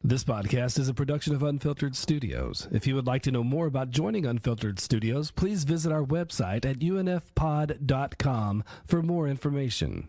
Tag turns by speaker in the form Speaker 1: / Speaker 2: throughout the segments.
Speaker 1: This podcast is a production of Unfiltered Studios. If you would like to know more about joining Unfiltered Studios, please visit our website at unfpod.com for more information.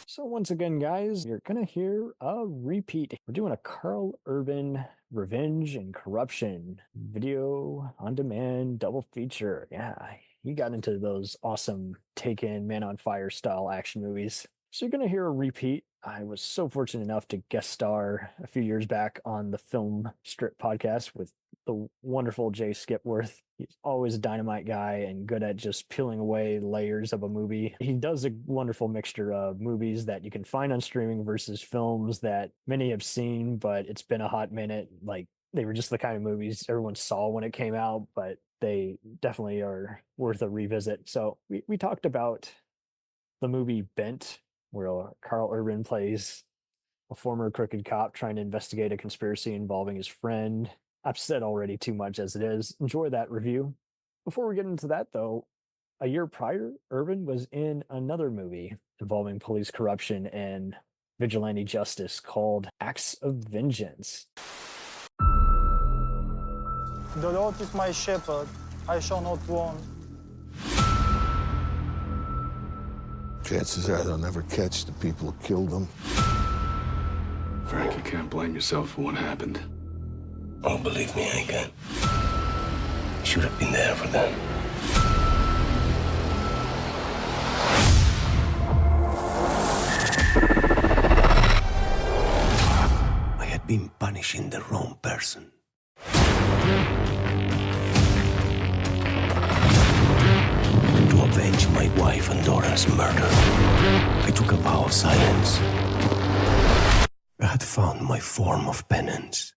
Speaker 2: So once again, guys, you're going to hear a repeat. We're doing a Karl Urban Revenge and Corruption video on demand double feature. Yeah, he got into those awesome Taken, Man on Fire style action movies. So you're going to hear a repeat. I was so fortunate enough to guest star a few years back on the Film Strip podcast with the wonderful Jay Skipworth. He's always a dynamite guy and good at just peeling away layers of a movie. He does a wonderful mixture of movies that you can find on streaming versus films that many have seen, but it's been a hot minute. Like, they were just the kind of movies everyone saw when it came out, but they definitely are worth a revisit. So we talked about the movie Bent, where Karl Urban plays a former crooked cop trying to investigate a conspiracy involving his friend. I've said already too much as it is. Enjoy that review. Before we get into that, though, a year prior, Urban was in another movie involving police corruption and vigilante justice called Acts of Vengeance.
Speaker 3: The Lord is my shepherd, I shall not want.
Speaker 4: Chances are they'll never catch the people who killed them.
Speaker 5: Frank, you can't blame yourself for what happened.
Speaker 6: Oh, believe me, I can. Should have been there for them. I had been punishing the wrong person. To avenge my wife and daughter's murder, I took a vow of silence. I had found my form of penance.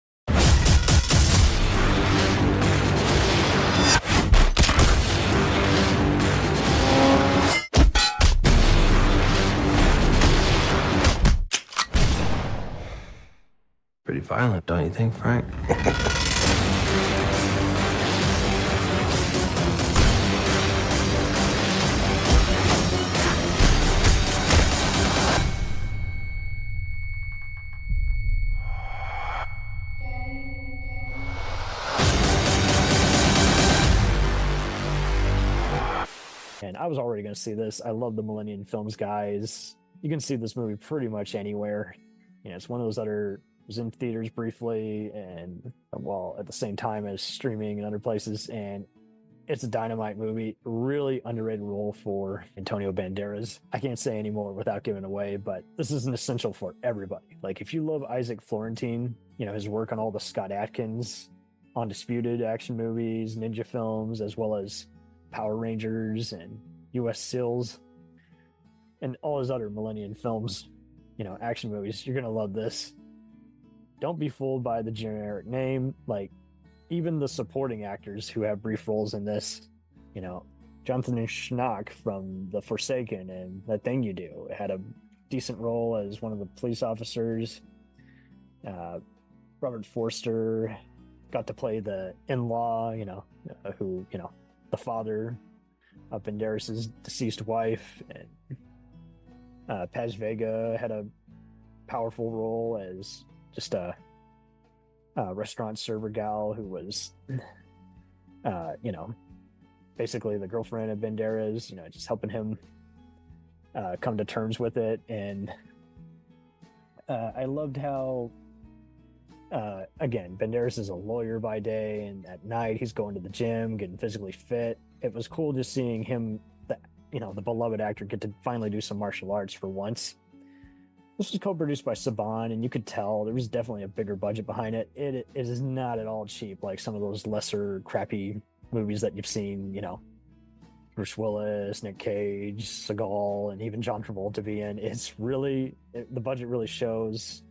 Speaker 6: Pretty violent, don't you think, Frank?
Speaker 2: And I was already going to see this. I love the Millennium Films guys. You can see this movie pretty much anywhere. You know, it's one of those that was in theaters briefly and, well, at the same time as streaming in other places. And it's a dynamite movie. Really underrated role for Antonio Banderas. I can't say any more without giving away, but this is an essential for everybody. Like, if you love Isaac Florentine, you know, his work on all the Scott Adkins, Undisputed action movies, ninja films, as well as Power Rangers and U.S. SEALs, and all his other Millennium Films, you know, action movies, you're going to love this. Don't be fooled by the generic name. Like, even the supporting actors who have brief roles in this, you know, Jonathan Schnack from The Forsaken and That Thing You Do had a decent role as one of the police officers. Robert Forster got to play the in-law, you know, who, you know, the father of Banderas' deceased wife. And Paz Vega had a powerful role as just a restaurant server gal who was, you know, basically the girlfriend of Banderas, you know, just helping him come to terms with it. And I loved how, again, Banderas is a lawyer by day, and at night he's going to the gym, getting physically fit. It was cool just seeing him, you know, the beloved actor, get to finally do some martial arts for once. This was co-produced by Saban, and you could tell there was definitely a bigger budget behind it. It is not at all cheap, like some of those lesser crappy movies that you've seen, you know, Bruce Willis, Nick Cage, Seagal, and even John Travolta be in. The budget really shows.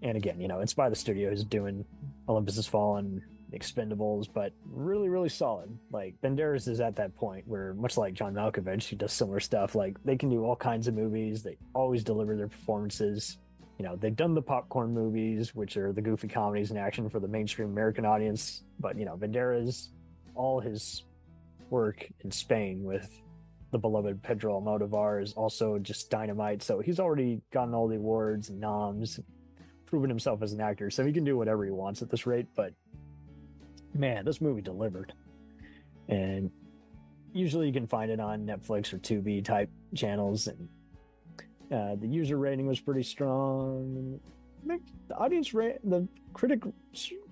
Speaker 2: And again, you know, it's by the studios doing Olympus Has Fallen, Expendables, but really, really solid. Like, Banderas is at that point where, much like John Malkovich, who does similar stuff, like, they can do all kinds of movies. They always deliver their performances. You know, they've done the popcorn movies, which are the goofy comedies in action for the mainstream American audience. But, you know, Banderas, all his work in Spain with the beloved Pedro Almodovar is also just dynamite. So he's already gotten all the awards and noms, proven himself as an actor. So he can do whatever he wants at this rate. But man, this movie delivered. And usually you can find it on Netflix or Tubi type channels. And the user rating was pretty strong. The audience rate, the critics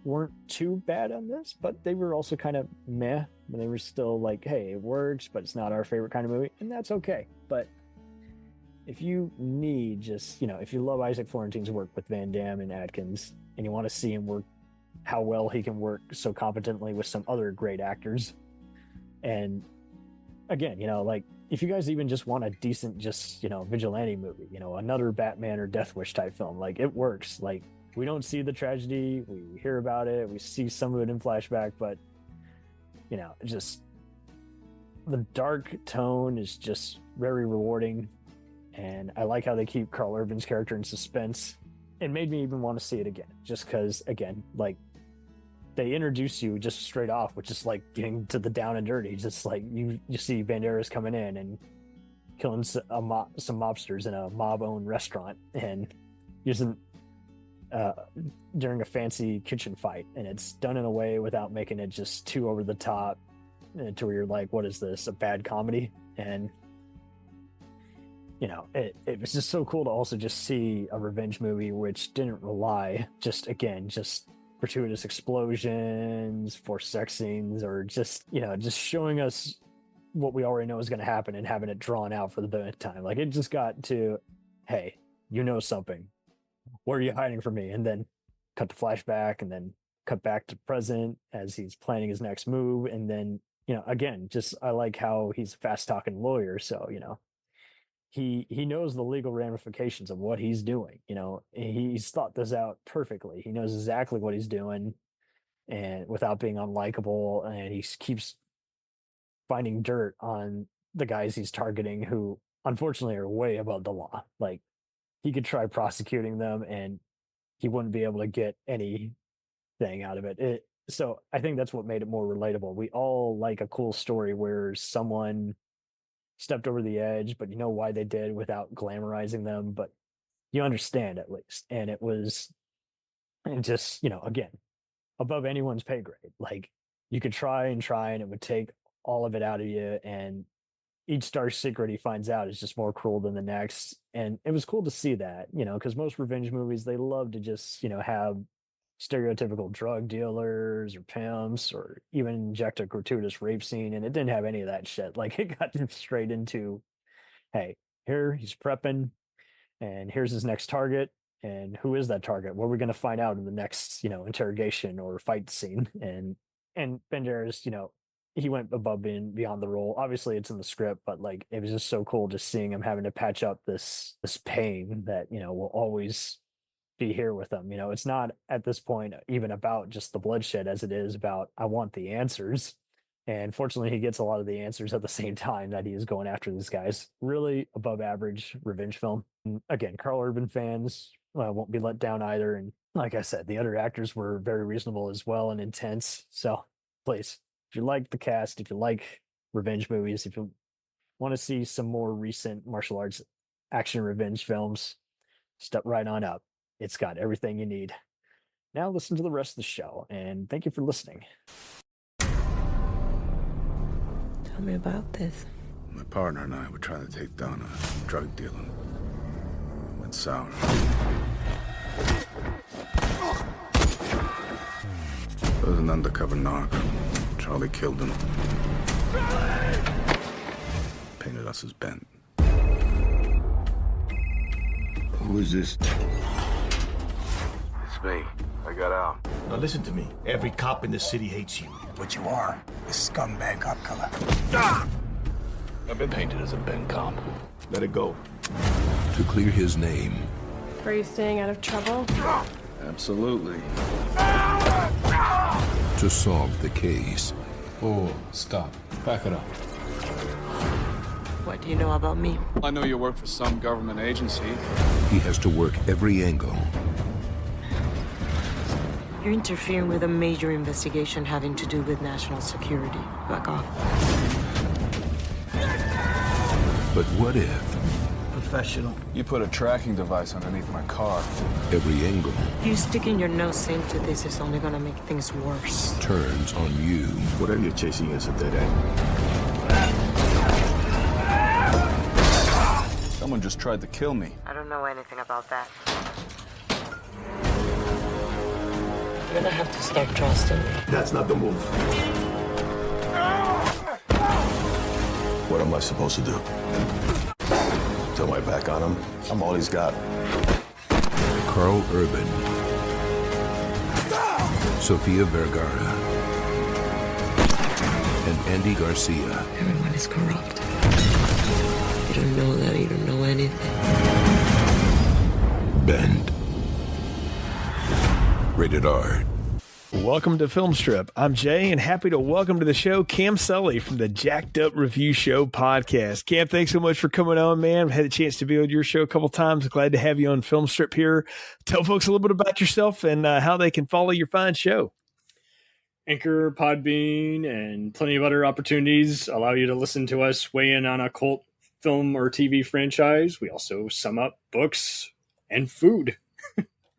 Speaker 2: weren't too bad on this, but they were also kind of meh. They were still like, hey, it works, but it's not our favorite kind of movie, and that's okay. But if you need just, you know, if you love Isaac Florentine's work with Van Damme and Adkins, and you want to see him work, how well he can work so competently with some other great actors, and again, you know, like, if you guys even just want a decent, just, you know, vigilante movie, you know, another Batman or Death Wish type film, like, it works. Like, we don't see the tragedy, we hear about it, we see some of it in flashback, but, you know, just the dark tone is just very rewarding. And I like how they keep Karl Urban's character in suspense. It made me even want to see it again, just because, again, like, they introduce you just straight off with just like getting to the down and dirty. Just like you see Banderas coming in and killing some mobsters in a mob-owned restaurant and using during a fancy kitchen fight, and it's done in a way without making it just too over the top to where you're like, what is this, a bad comedy? And you know, it was just so cool to also just see a revenge movie which didn't rely just gratuitous explosions, forced sex scenes, or just, you know, just showing us what we already know is going to happen and having it drawn out for the bit of time. Like, it just got to, hey, you know something. What are you hiding from me? And then cut to flashback, and then cut back to present as he's planning his next move. And then, you know, again, just, I like how he's a fast talking lawyer. So, you know, he knows the legal ramifications of what he's doing. You know, he's thought this out perfectly. He knows exactly what he's doing, and without being unlikable, and he keeps finding dirt on the guys he's targeting, who unfortunately are way above the law. Like, he could try prosecuting them and he wouldn't be able to get anything out of it. So I think that's what made it more relatable. We all like a cool story where someone stepped over the edge, but you know why they did without glamorizing them, but you understand at least. And it was just, you know, again, above anyone's pay grade. Like, you could try and it would take all of it out of you, and each dark secret he finds out is just more cruel than the next. And it was cool to see that, you know, because most revenge movies, they love to just, you know, have stereotypical drug dealers or pimps, or even inject a gratuitous rape scene, and it didn't have any of that shit. Like, it got straight into, hey, here he's prepping, and here's his next target, and who is that target? What are we going to find out in the next, you know, interrogation or fight scene? And Banderas, you know, he went above and beyond the role. Obviously, it's in the script, but like, it was just so cool just seeing him having to patch up this pain that, you know, will always be here with them. You know, it's not at this point even about just the bloodshed as it is about, I want the answers. And fortunately, he gets a lot of the answers at the same time that he is going after these guys. Really above average revenge film. And again, Karl Urban fans won't be let down either. And like I said, the other actors were very reasonable as well and intense. So please, if you like the cast, if you like revenge movies, if you want to see some more recent martial arts action revenge films, step right on up. It's got everything you need. Now listen to the rest of the show, and thank you for listening.
Speaker 7: Tell me about this.
Speaker 5: My partner and I were trying to take down a drug dealer. Went sour. There was an undercover narc. Charlie killed him. Painted us as Ben. Who is this?
Speaker 8: It's me. I got out.
Speaker 6: Now listen to me. Every cop in the city hates you.
Speaker 9: What you are is scumbag cop killer.
Speaker 8: I've been painted as a Ben cop.
Speaker 6: Let it go.
Speaker 4: To clear his name,
Speaker 10: Are you staying out of trouble?
Speaker 5: Absolutely.
Speaker 4: to solve the case,
Speaker 1: Oh, stop. Back it up.
Speaker 7: What do you know about me?
Speaker 8: I know you work for some government agency.
Speaker 4: he has to work every angle
Speaker 7: You're interfering with a major investigation having to do with national security. Back off.
Speaker 4: But what if
Speaker 6: Professional.
Speaker 8: You put a tracking device underneath my car.
Speaker 4: every angle
Speaker 7: You sticking your nose into this is only gonna make things worse.
Speaker 4: turns on you?
Speaker 6: Whatever you're chasing is a dead end.
Speaker 8: Someone just tried to kill me.
Speaker 7: I don't know anything about that. You're gonna have to start trusting me.
Speaker 6: That's not the move.
Speaker 9: What am I supposed to do? Turn my back on him? I'm all he's got.
Speaker 4: Karl Urban, Sofia Vergara, and Andy Garcia.
Speaker 7: Everyone is corrupt. You don't know that. You don't know anything.
Speaker 4: Bend. Rated R.
Speaker 11: Welcome to Film Strip. I'm Jay, and happy to welcome to the show Cam Sully from the Jacked Up Review Show podcast. Cam, thanks so much for coming on, man. I've had a chance to be on your show a couple times. Glad to have you on Film Strip here. Tell folks a little bit about yourself and how they can follow your fine show.
Speaker 2: Anchor, Podbean, and plenty of other opportunities allow you to listen to us weigh in on a cult film or TV franchise. We also sum up books and food.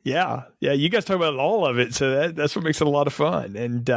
Speaker 11: Yeah, you guys talk about all of it, so that's what makes it a lot of fun. And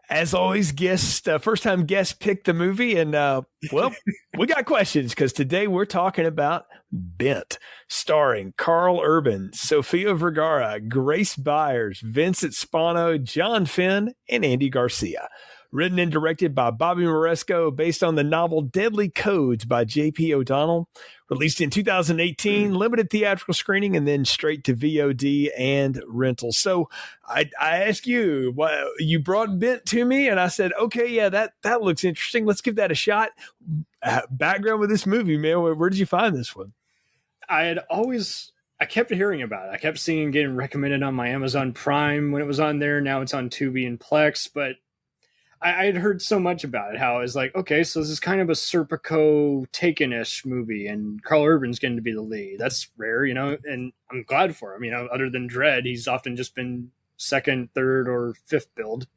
Speaker 11: as always, first-time guest picked the movie, and well, we got questions because today we're talking about Bent, starring Karl Urban, Sofia Vergara, Grace Byers, Vincent Spano, John Finn, and Andy Garcia. Written and directed by Bobby Moresco, based on the novel Deadly Codes by J.P. O'Donnell. Released in 2018, limited theatrical screening, and then straight to VOD and rental. So I asked you, you brought Bent to me, and I said, okay, yeah, that looks interesting. Let's give that a shot. Background with this movie, man. Where did you find this one?
Speaker 2: I kept hearing about it. I kept seeing it getting recommended on my Amazon Prime when it was on there. Now it's on Tubi and Plex, but I had heard so much about it, how it was like, okay, so this is kind of a Serpico Taken-ish movie, and Karl Urban's getting to be the lead. That's rare, and I'm glad for him. Other than Dredd, he's often just been second, third, or fifth build,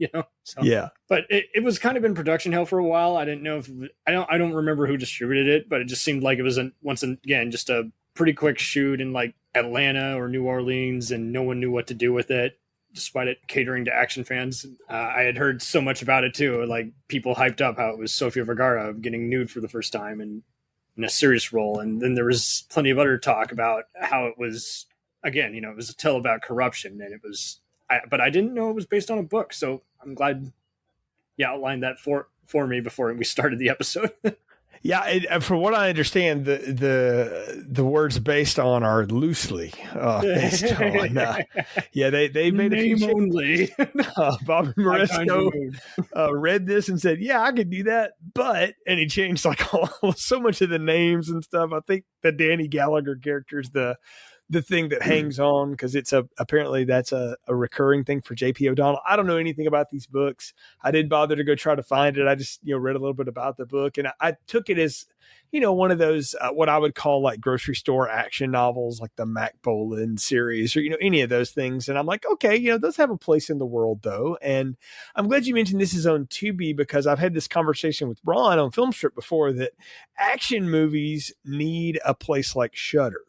Speaker 2: So,
Speaker 11: yeah.
Speaker 2: But it was kind of in production hell for a while. I didn't know if I don't remember who distributed it, but it just seemed like it was once again just a pretty quick shoot in like Atlanta or New Orleans, and no one knew what to do with it, despite it catering to action fans. I had heard so much about it too. Like people hyped up how it was Sofia Vergara getting nude for the first time and in a serious role. And then there was plenty of other talk about how it was, again, it was a tale about corruption, and it was, but I didn't know it was based on a book. So I'm glad you outlined that for me before we started the episode.
Speaker 11: Yeah, from what I understand, the words based on are loosely based on. They made a few
Speaker 2: Name only.
Speaker 11: Bobby Moresco read this and said, "Yeah, I could do that," and he changed so much of the names and stuff. I think the Danny Gallagher character is the thing that hangs on because it's apparently that's a recurring thing for J.P. O'Donnell. I don't know anything about these books. I didn't bother to go try to find it. I just read a little bit about the book, and I took it as one of those what I would call like grocery store action novels, like the Mac Bolan series or any of those things. And I'm like, okay, those have a place in the world though. And I'm glad you mentioned this is on Tubi because I've had this conversation with Ron on Film Strip before that action movies need a place like Shudder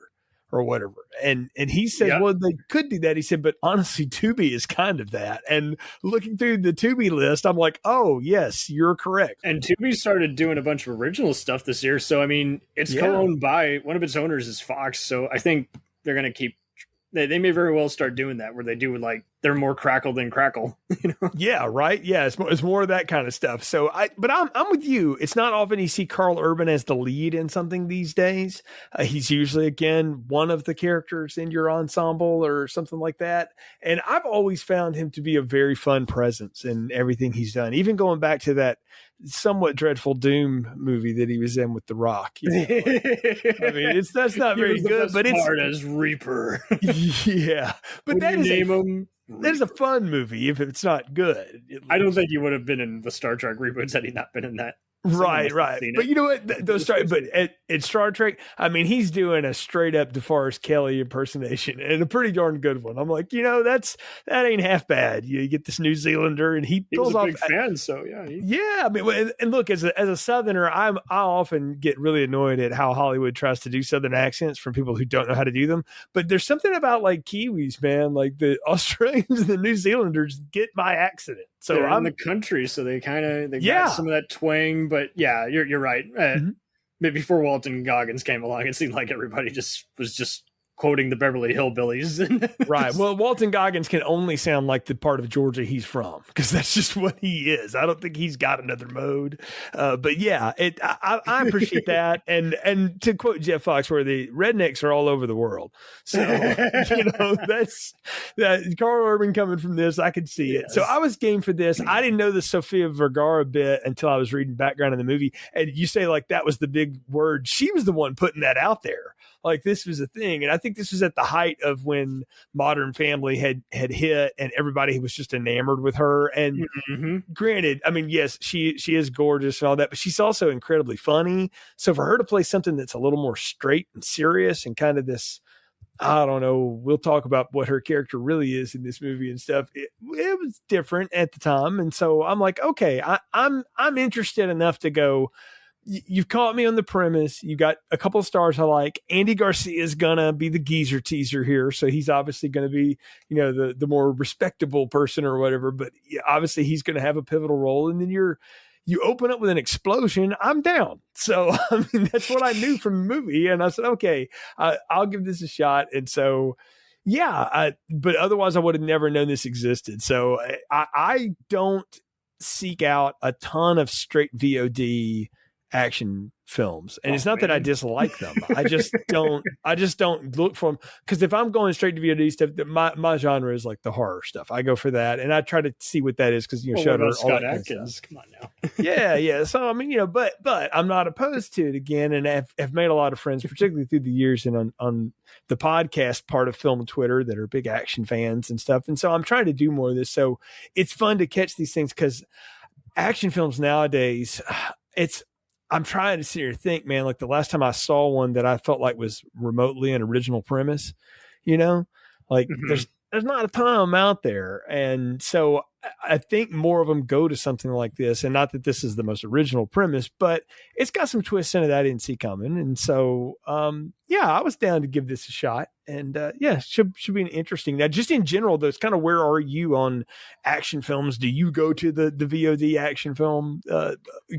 Speaker 11: or whatever. And he said, well, they could do that. He said, but honestly, Tubi is kind of that. And looking through the Tubi list, I'm like, oh, yes, you're correct.
Speaker 2: And Tubi started doing a bunch of original stuff this year. So, I mean, it's co-owned by, one of its owners is Fox. So I think they're going to keep, they may very well start doing that where they do like
Speaker 12: they're more crackle than crackle.
Speaker 11: Yeah, right. Yeah, it's more of that kind of stuff. So but I'm with you. It's not often you see Karl Urban as the lead in something these days. He's usually, again, one of the characters in your ensemble or something like that. And I've always found him to be a very fun presence in everything he's done. Even going back to that somewhat dreadful Doom movie that he was in with The Rock. I mean, that's not very good, but it's
Speaker 12: hard as Reaper.
Speaker 11: Yeah, but that is that is a fun movie if it's not good.
Speaker 12: I don't think you would have been in the Star Trek reboots had he not been in that.
Speaker 11: Right. But you know what? At Star Trek, I mean, he's doing a straight up DeForest Kelly impersonation and a pretty darn good one. I'm like, that ain't half bad. You get this New Zealander and he pulls off.
Speaker 12: Big fan, so yeah.
Speaker 11: Yeah, I mean, and look, as a Southerner, I often get really annoyed at how Hollywood tries to do Southern accents from people who don't know how to do them. But there's something about like Kiwis, man, like the Australians and the New Zealanders get my accent. So
Speaker 12: they're
Speaker 11: I'm
Speaker 12: in the country, so they got some of that twang. But yeah, you're right. But before Walton Goggins came along, it seemed like everybody was just quoting the Beverly Hillbillies.
Speaker 11: Right. Well, Walton Goggins can only sound like the part of Georgia he's from because that's just what he is. I don't think he's got another mode. But yeah, I appreciate that. And to quote Jeff Foxworthy, rednecks are all over the world. So, that's that. Karl Urban coming from this, I could see it. So I was game for this. I didn't know the Sofia Vergara bit until I was reading background in the movie. And you say like that was the big word. She was the one putting that out there. Like this was a thing. And I think this was at the height of when Modern Family had hit and everybody was just enamored with her. And granted, I mean, yes, she is gorgeous and all that, but she's also incredibly funny. So for her to play something that's a little more straight and serious and kind of this, I don't know, we'll talk about what her character really is in this movie and stuff. It was different at the time. And so I'm like, okay, I'm interested enough to go, you've caught me on the premise. You got a couple of stars I like. Andy Garcia is gonna be the geezer teaser here, so he's obviously going to be, the more respectable person or whatever. But obviously, he's going to have a pivotal role. And then you open up with an explosion. I'm down. So I mean, that's what I knew from the movie, and I said, okay, I'll give this a shot. And so, yeah, but otherwise, I would have never known this existed. So I don't seek out a ton of straight VOD action films, and it's not that I dislike them. I just don't look for them, because if I'm going straight to VOD stuff, my genre is like the horror stuff. I go for that, and I try to see what that is, because Shudder,
Speaker 12: Scott Adkins, come on now.
Speaker 11: yeah. So I mean, but I'm not opposed to it again, and have made a lot of friends, particularly through the years, and on the podcast part of Film Twitter, that are big action fans and stuff. And so I'm trying to do more of this. So it's fun to catch these things, because action films nowadays, I'm trying to sit here and think, man, like the last time I saw one that I felt like was remotely an original premise, there's not a ton of them out there. And so I think more of them go to something like this, and not that this is the most original premise, but it's got some twists in it I didn't see coming. And so, I was down to give this a shot, and should be an interesting. Now, just in general, though, it's kind of, where are you on action films? Do you go to the VOD action film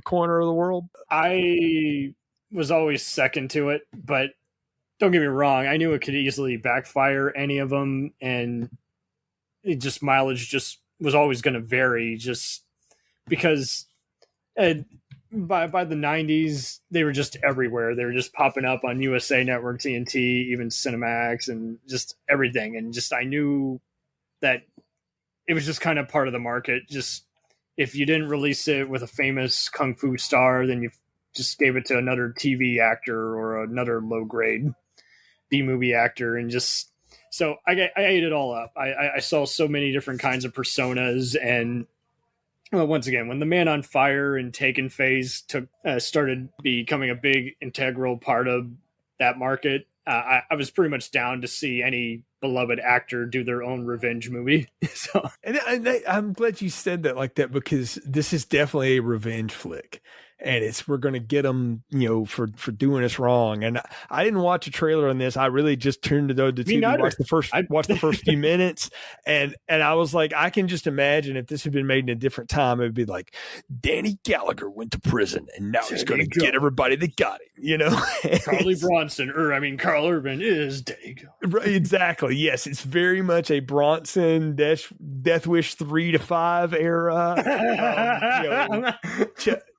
Speaker 11: corner of the world?
Speaker 12: I was always second to it, but don't get me wrong, I knew it could easily backfire, any of them, and mileage just was always going to vary, just because by the 90s, they were just everywhere. They were just popping up on USA Network, TNT, even Cinemax, and just everything. And I knew that it was just kind of part of the market. Just, if you didn't release it with a famous kung fu star, then you just gave it to another TV actor or another low grade B movie actor, and so I ate it all up. I saw so many different kinds of personas, and once again, when the Man on Fire and Taken phase started becoming a big integral part of that market, I was pretty much down to see any beloved actor do their own revenge movie. And
Speaker 11: I'm glad you said that like that, because this is definitely a revenge flick. and we're going to get them, for doing us wrong. And I didn't watch a trailer on this. I really just turned it over to TV, watched the first few minutes, and I was like, I can just imagine if this had been made in a different time, it would be like Danny Gallagher went to prison, and now he's going to get everybody that got him.
Speaker 12: Karl Urban is Danny Gallagher.
Speaker 11: Right, exactly. Yes, it's very much a Bronson Death Wish 3 to 5 era.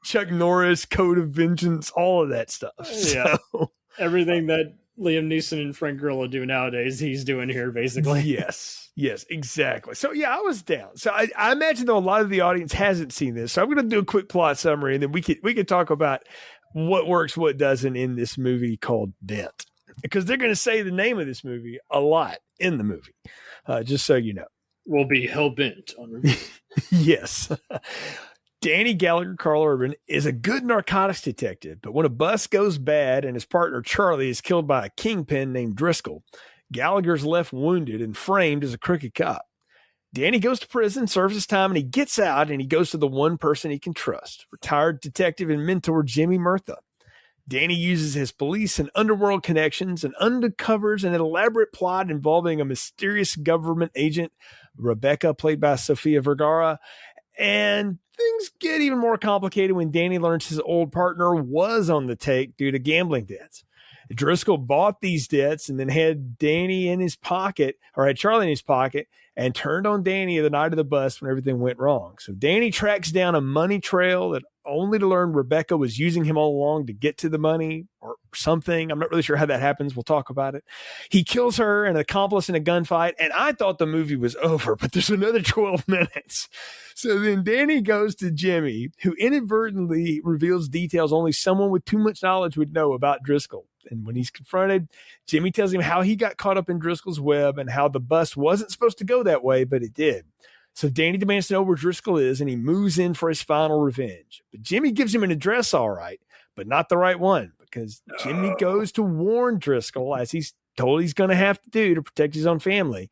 Speaker 11: Chuck Norris, Code of Vengeance, all of that stuff.
Speaker 12: Yeah.
Speaker 11: So,
Speaker 12: everything that Liam Neeson and Frank Grillo do nowadays, he's doing here, basically.
Speaker 11: Yes, exactly. So, yeah, I was down. So, I imagine, though, a lot of the audience hasn't seen this. So, I'm going to do a quick plot summary, and then we could talk about what works, what doesn't in this movie called Dent. Because they're going to say the name of this movie a lot in the movie, just so you know.
Speaker 12: We'll be hell-bent on review.
Speaker 11: Yes. Danny Gallagher, Karl Urban, is a good narcotics detective, but when a bust goes bad and his partner Charlie is killed by a kingpin named Driscoll, Gallagher's left wounded and framed as a crooked cop. Danny goes to prison, serves his time, and he gets out, and he goes to the one person he can trust, retired detective and mentor Jimmy Murtha. Danny uses his police and underworld connections and uncovers an elaborate plot involving a mysterious government agent, Rebecca, played by Sofia Vergara, and things get even more complicated when Danny learns his old partner was on the take due to gambling debts. Driscoll bought these debts and then had Charlie in his pocket, and turned on Danny the night of the bust when everything went wrong. So Danny tracks down a money trail that only to learn Rebecca was using him all along to get to the money or something. I'm not really sure how that happens. We'll talk about it. He kills her and an accomplice in a gunfight, and I thought the movie was over, but there's another 12 minutes. So then Danny goes to Jimmy, who inadvertently reveals details only someone with too much knowledge would know about Driscoll. And when he's confronted, Jimmy tells him how he got caught up in Driscoll's web and how the bust wasn't supposed to go that way, but it did. So Danny demands to know where Driscoll is, and he moves in for his final revenge. But Jimmy gives him an address, all right, but not the right one, because Jimmy goes to warn Driscoll, as he's told he's going to have to do to protect his own family.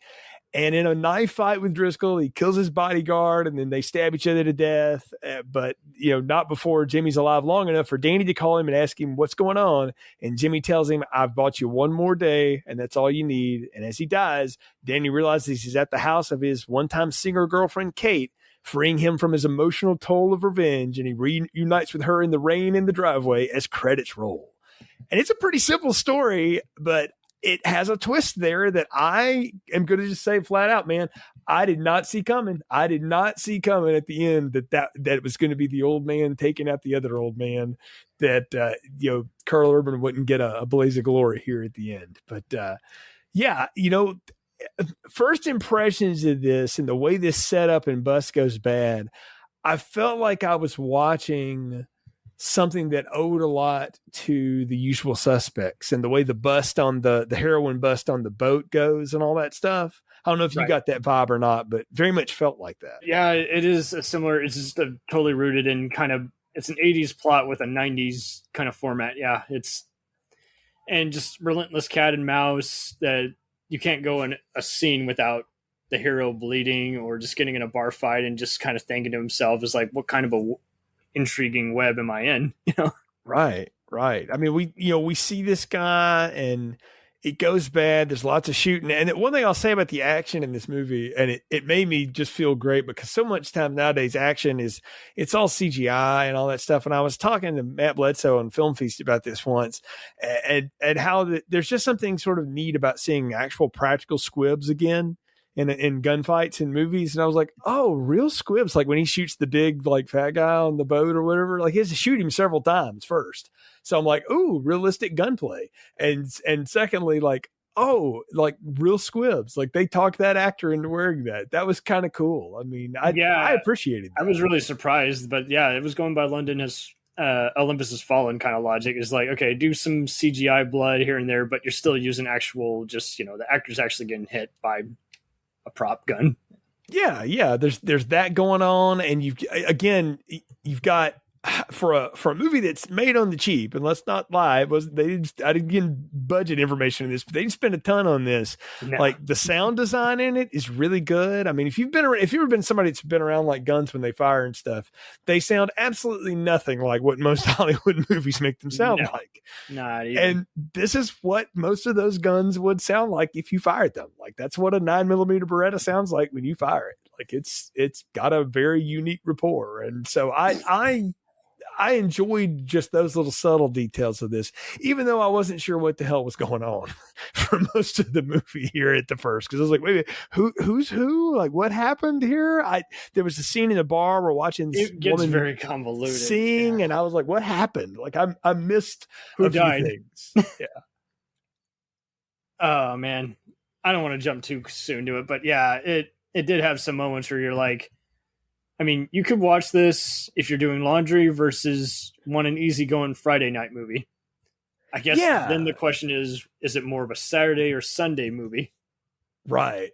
Speaker 11: And in a knife fight with Driscoll, he kills his bodyguard, and then they stab each other to death. But, not before Jimmy's alive long enough for Danny to call him and ask him what's going on. And Jimmy tells him, I've bought you one more day, and that's all you need. And as he dies, Danny realizes he's at the house of his one-time singer girlfriend, Kate, freeing him from his emotional toll of revenge. And he reunites with her in the rain in the driveway as credits roll. And it's a pretty simple story, but it has a twist there that I am going to just say flat out, man, I did not see coming. I did not see coming at the end that it was going to be the old man taking out the other old man, that, Karl Urban wouldn't get a blaze of glory here at the end. But, first impressions of this and the way this setup and bust goes bad, I felt like I was watching something that owed a lot to The Usual Suspects and the way the bust on the heroin bust on the boat goes and all that stuff. I don't know if you got that vibe or not, but very much felt like that.
Speaker 12: Yeah, it is a similar, it's just totally rooted in it's an 80s plot with a 90s kind of format. Yeah, and just relentless cat and mouse, that you can't go in a scene without the hero bleeding or just getting in a bar fight and just kind of thinking to himself, is like, what kind of a intriguing web am I in?
Speaker 11: Right. I mean, we see this guy and it goes bad. There's lots of shooting. And one thing I'll say about the action in this movie, and it made me just feel great, because so much time nowadays action it's all CGI and all that stuff. And I was talking to Matt Bledsoe on Film Feast about this once, and how there's just something sort of neat about seeing actual practical squibs again in gunfights in movies. And I was like, oh, real squibs. Like when he shoots the big, fat guy on the boat or whatever, he has to shoot him several times first. So I'm like, ooh, realistic gunplay. And secondly, real squibs. They talked that actor into wearing that. That was kind of cool. I mean, I appreciated that.
Speaker 12: I was really surprised, but yeah, it was going by London has Olympus Has Fallen kind of logic. Is like, okay, do some CGI blood here and there, but you're still using actual, just, the actor's actually getting hit by a prop gun.
Speaker 11: Yeah. There's that going on, and you've got for a movie that's made on the cheap, and let's not lie, I didn't get budget information in this, but they didn't spend a ton on this.
Speaker 12: No.
Speaker 11: Like the sound design in it is really good. I mean, if you've ever been somebody that's been around like guns when they fire and stuff, they sound absolutely nothing like what most Hollywood movies make them sound like.
Speaker 12: Not even.
Speaker 11: And this is what most of those guns would sound like if you fired them. Like that's what a 9mm Beretta sounds like when you fire it. Like it's got a very unique rapport. And so I enjoyed just those little subtle details of this, even though I wasn't sure what the hell was going on for most of the movie here at the first. Cause I was like, wait, who's who? Like what happened here? There was a scene in a bar. We're watching this woman
Speaker 12: very convoluted
Speaker 11: sing. And I was like, what happened? Like I missed
Speaker 12: who
Speaker 11: a few
Speaker 12: died.
Speaker 11: things. Yeah.
Speaker 12: Oh man. I don't want to jump too soon to it, but yeah, it did have some moments where you're like, I mean, you could watch this if you're doing laundry versus an easygoing Friday night movie. I guess then the question is it more of a Saturday or Sunday movie?
Speaker 11: Right.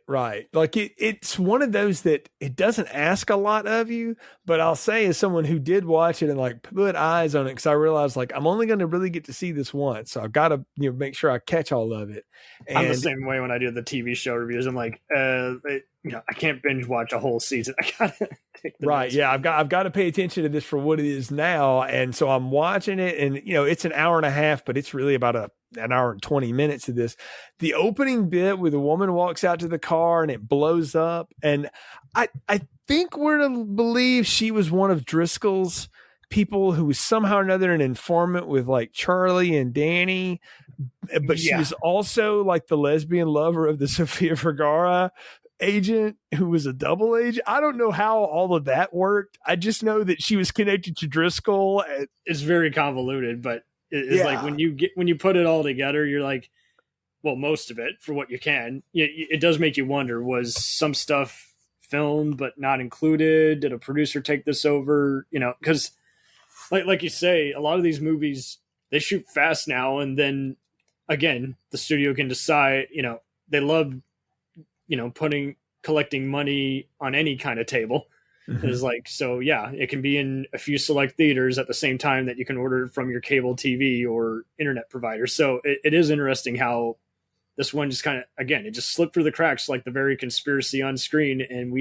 Speaker 11: Like it's one of those that it doesn't ask a lot of you, but I'll say as someone who did watch it and like put eyes on it, because I realized like I'm only going to really get to see this once, so I've got to make sure I catch all of it. And
Speaker 12: I'm the same way when I do the TV show reviews. I'm like, I can't binge watch a whole season. I gotta take the
Speaker 11: right. Yeah, I've got to pay attention to this for what it is now, and so I'm watching it, and it's an hour and a half, but it's really about an hour and 20 minutes of this. The opening bit where the woman walks out to the car and it blows up, and I think we're to believe she was one of Driscoll's people who was somehow or another an informant with like Charlie and Danny, but she was also like the lesbian lover of the Sofia Vergara agent who was a double agent. I don't know how all of that worked. I just know that she was connected to Driscoll.
Speaker 12: It's very convoluted, but it's like when you put it all together, you're like, well, most of it for what you can. It does make you wonder: was some stuff filmed but not included? Did a producer take this over? Because like you say, a lot of these movies they shoot fast now, and then again, the studio can decide. They love collecting money on any kind of table. Mm-hmm. It's like, so yeah, it can be in a few select theaters at the same time that you can order it from your cable TV or internet provider. So it is interesting how this one just kind of, again, it just slipped through the cracks like the very conspiracy on screen. And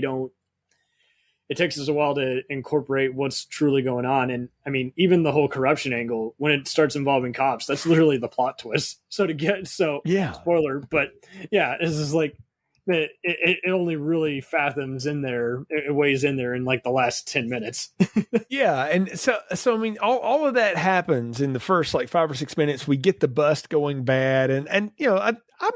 Speaker 12: it takes us a while to incorporate what's truly going on. And I mean, even the whole corruption angle, when it starts involving cops, that's literally the plot twist. Spoiler, but yeah, this is like, it only really fathoms in there. It weighs in there in like the last 10 minutes.
Speaker 11: Yeah. And so, I mean, all of that happens in the first like 5 or 6 minutes. We get the bust going bad. And I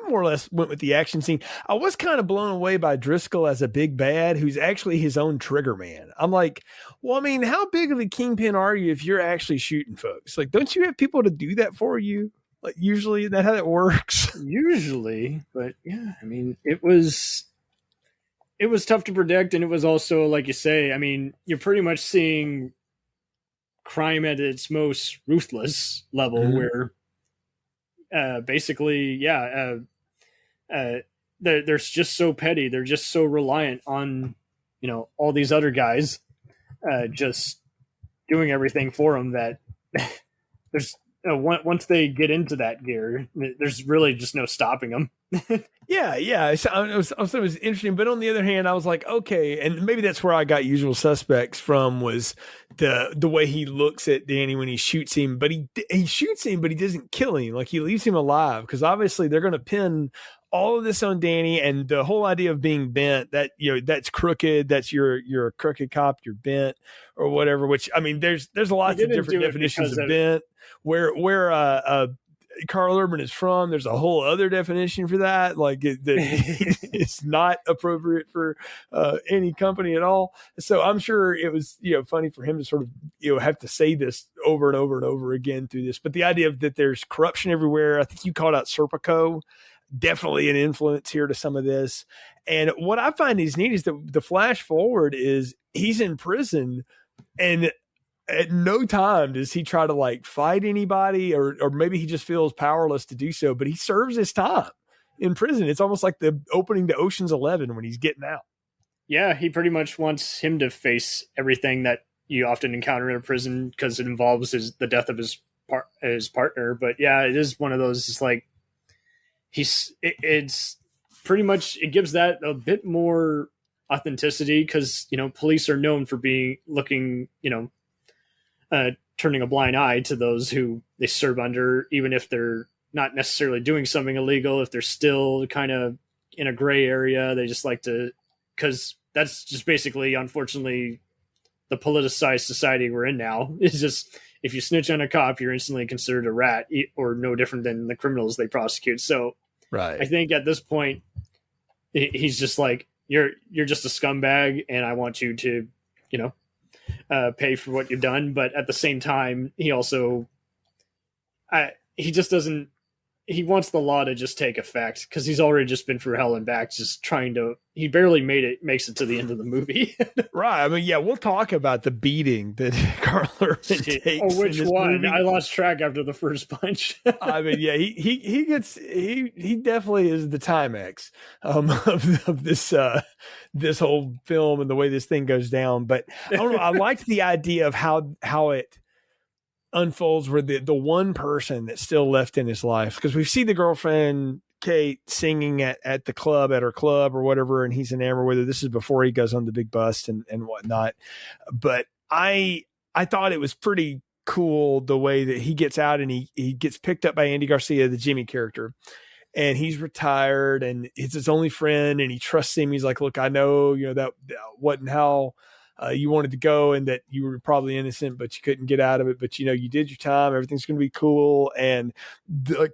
Speaker 11: more or less went with the action scene. I was kind of blown away by Driscoll as a big bad, who's actually his own trigger man. I'm like, well, I mean, how big of a kingpin are you if you're actually shooting folks? Like, don't you have people to do that for you? Like usually, is that how it works?
Speaker 12: Usually, but yeah, I mean, it was tough to predict, and it was also, like you say, I mean, you're pretty much seeing crime at its most ruthless level, where basically, they're just so petty, they're just so reliant on all these other guys just doing everything for them that there's. Once they get into that gear, there's really just no stopping them.
Speaker 11: Yeah. So it was interesting, but on the other hand, I was like, okay, and maybe that's where I got Usual Suspects from, was the way he looks at Danny when he shoots him, but he shoots him, but he doesn't kill him. Like he leaves him alive, because obviously they're going to pin all of this on Danny, and the whole idea of being bent, that that's crooked, that's you're a crooked cop, you're bent or whatever. Which I mean, there's lots of different definitions of bent. Where Karl Urban is from, there's a whole other definition for that. Like it's not appropriate for any company at all. So I'm sure it was funny for him to sort of have to say this over and over and over again through this. But the idea of that there's corruption everywhere. I think you called out Serpico. Definitely an influence here to some of this. And what I find is neat is that the flash forward is he's in prison, and at no time does he try to like fight anybody, or maybe he just feels powerless to do so, but he serves his time in prison. It's almost like the opening to Ocean's 11 when he's getting out.
Speaker 12: Yeah, he pretty much wants him to face everything that you often encounter in a prison because it involves the death of his partner. But yeah, it is one of those. It's like it's pretty much, it gives that a bit more authenticity because police are known for turning a blind eye to those who they serve under, even if they're not necessarily doing something illegal. If they're still kind of in a gray area, they just like to, because that's just basically, unfortunately, the politicized society we're in now. Is just, if you snitch on a cop, you're instantly considered a rat, or no different than the criminals they prosecute. So
Speaker 11: right.
Speaker 12: I think at this point, he's just like, you're just a scumbag, and I want you to, pay for what you've done. But at the same time, he also, he just doesn't, he wants the law to just take effect because he's already just been through hell and back, just trying to, he barely makes it to the end of the movie.
Speaker 11: Right. I mean, yeah, we'll talk about the beating that Karl Urban takes.
Speaker 12: Oh, which one?
Speaker 11: Movie.
Speaker 12: I lost track after the first punch.
Speaker 11: I mean, yeah, he definitely is the Timex of this whole film and the way this thing goes down. But I don't know. I liked the idea of how it unfolds where the one person that's still left in his life, because we've seen the girlfriend Kate singing at her club or whatever, and he's enamored with her. This is before he goes on the big bust and whatnot. But I thought it was pretty cool the way that he gets out and he gets picked up by Andy Garcia, the Jimmy character, and he's retired and it's his only friend and he trusts him. He's like, look, I know, that wasn't how you wanted to go and that you were probably innocent, but you couldn't get out of it. But, you did your time. Everything's going to be cool. And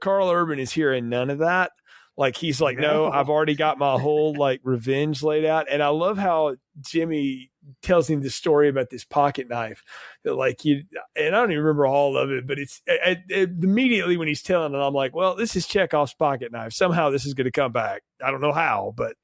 Speaker 11: Karl Urban is hearing none of that. Like, he's like, no, I've already got my whole revenge laid out. And I love how Jimmy tells him the story about this pocket knife that and I don't even remember all of it, but it's immediately when he's telling it, I'm like, well, this is Chekhov's pocket knife. Somehow this is going to come back. I don't know how, but